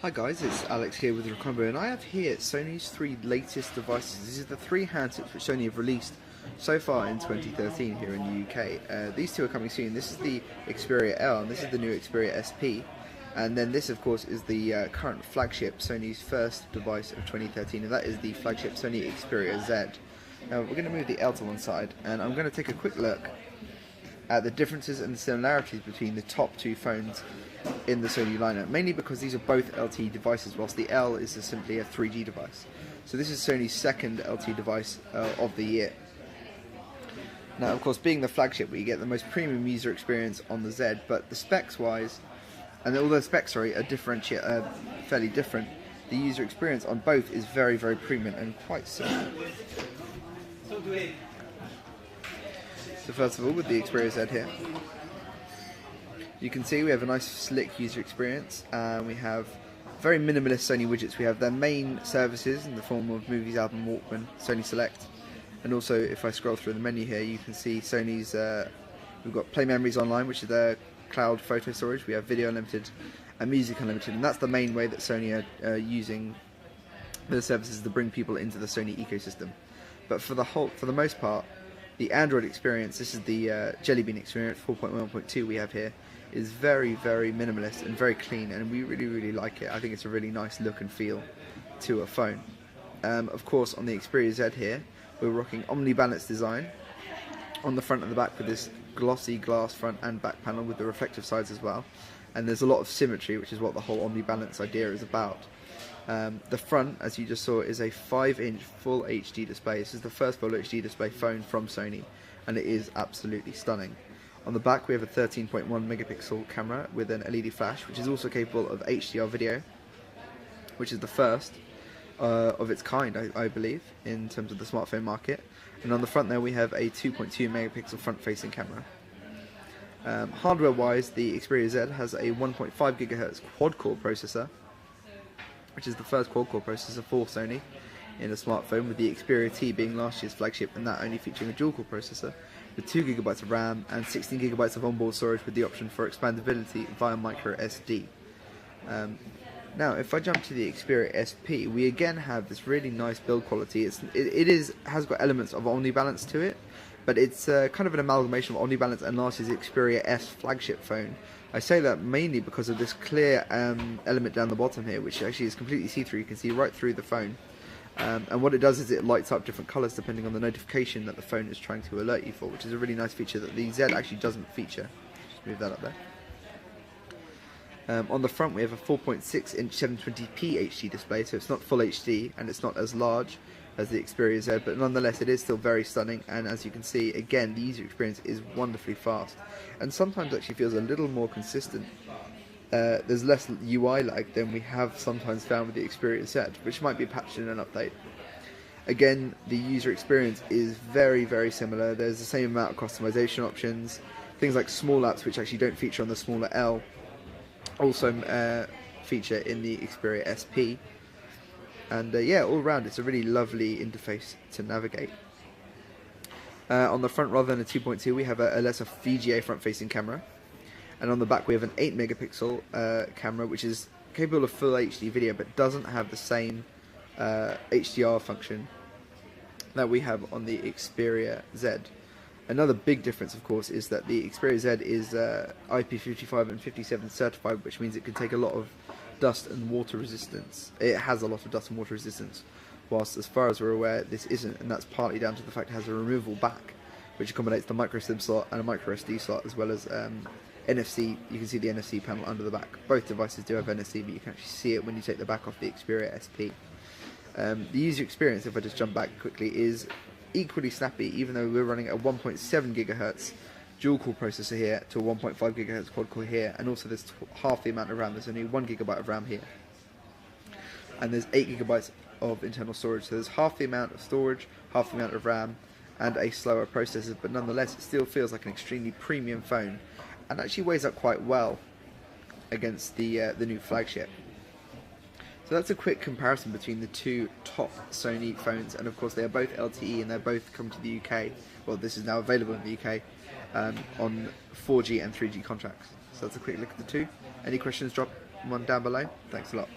Hi guys, it's Alex here with Recombo, and I have here Sony's three latest devices. These are the three handsets which Sony have released so far in 2013 here in the UK. These two are coming soon. This is the Xperia L and this is the new Xperia SP. And then this of course is the current flagship, Sony's first device of 2013, and that is the flagship Sony Xperia Z. Now we're going to move the L to one side and I'm going to take a quick look at the differences and similarities between the top two phones in the Sony lineup, mainly because these are both LTE devices, whilst the L is simply a 3G device. So this is Sony's second LTE device of the year. Now, of course, being the flagship, we get the most premium user experience on the Z, but the specs-wise, and although specs are fairly different, the user experience on both is very, very premium and quite similar. So first of all, with the Xperia Z here, you can see we have a nice slick user experience. We have very minimalist Sony widgets. We have their main services in the form of Movies, Album, Walkman, Sony Select, and also if I scroll through the menu here, you can see Sony's. We've got Play Memories Online, which is their cloud photo storage. We have Video Unlimited and Music Unlimited, and that's the main way that Sony are using their services to bring people into the Sony ecosystem. But for the most part, the Android experience, this is the Jelly Bean experience 4.1.2 we have here, is very, very minimalist and very clean, and we really, really like it. I think it's a really nice look and feel to a phone. Of course, on the Xperia Z here, we're rocking omni-balance design on the front and the back with this glossy glass front and back panel with the reflective sides as well. And there's a lot of symmetry, which is what the whole omni-balance idea is about. The front, as you just saw, is a 5-inch full HD display. This is the first full HD display phone from Sony, and it is absolutely stunning. On the back we have a 13.1 megapixel camera with an LED flash, which is also capable of HDR video, which is the first of its kind, I believe, in terms of the smartphone market. And on the front there we have a 2.2 megapixel front-facing camera. Hardware-wise, the Xperia Z has a 1.5 GHz quad-core processor, which is the first quad-core processor for Sony in a smartphone, with the Xperia T being last year's flagship, and that only featuring a dual-core processor with 2 GB of RAM and 16 GB of onboard storage with the option for expandability via micro SD. Now, if I jump to the Xperia SP, we again have this really nice build quality. It has got elements of omni-balance to it, but it's kind of an amalgamation of omni-balance and last year's Xperia S flagship phone. I say that mainly because of this clear element down the bottom here, which actually is completely see-through. You can see right through the phone. And what it does is it lights up different colours depending on the notification that the phone is trying to alert you for, which is a really nice feature that the Z actually doesn't feature. Just move that up there. On the front we have a 4.6-inch 720p HD display, so it's not full HD and it's not as large as the Xperia Z, but nonetheless it is still very stunning, and as you can see, again, the user experience is wonderfully fast and sometimes actually feels a little more consistent. There's less UI lag than we have sometimes found with the Xperia Z, which might be patched in an update. Again, the user experience is very, very similar. There's the same amount of customization options. Things like small apps, which actually don't feature on the smaller L, also feature in the Xperia SP. And yeah, all around it's a really lovely interface to navigate. On the front, rather than a 2.2, we have a lesser VGA front-facing camera. And on the back we have an 8 megapixel camera, which is capable of full HD video but doesn't have the same HDR function that we have on the Xperia Z. Another big difference, of course, is that the Xperia Z is IP55 and 57 certified, which means it can take a lot of dust and water resistance. It has a lot of dust and water resistance, whilst as far as we're aware this isn't, and that's partly down to the fact it has a removable back, which accommodates the micro SIM slot and a micro SD slot, as well as NFC. You can see the NFC panel under the back. Both devices do have NFC, but you can actually see it when you take the back off the Xperia SP. The user experience, if I just jump back quickly, is equally snappy, even though we're running a 1.7 GHz dual-core processor here to a 1.5 GHz quad-core here, and also there's half the amount of RAM. There's only 1 GB of RAM here, and there's 8 GB of internal storage. So there's half the amount of storage, half the amount of RAM, and a slower processor, but nonetheless it still feels like an extremely premium phone, and actually weighs up quite well against the new flagship. So that's a quick comparison between the two top Sony phones, and of course they are both LTE and they're both come to the UK. Well, this is now available in the UK on 4G and 3G contracts. So that's a quick look at the two. Any questions, drop one down below. Thanks a lot.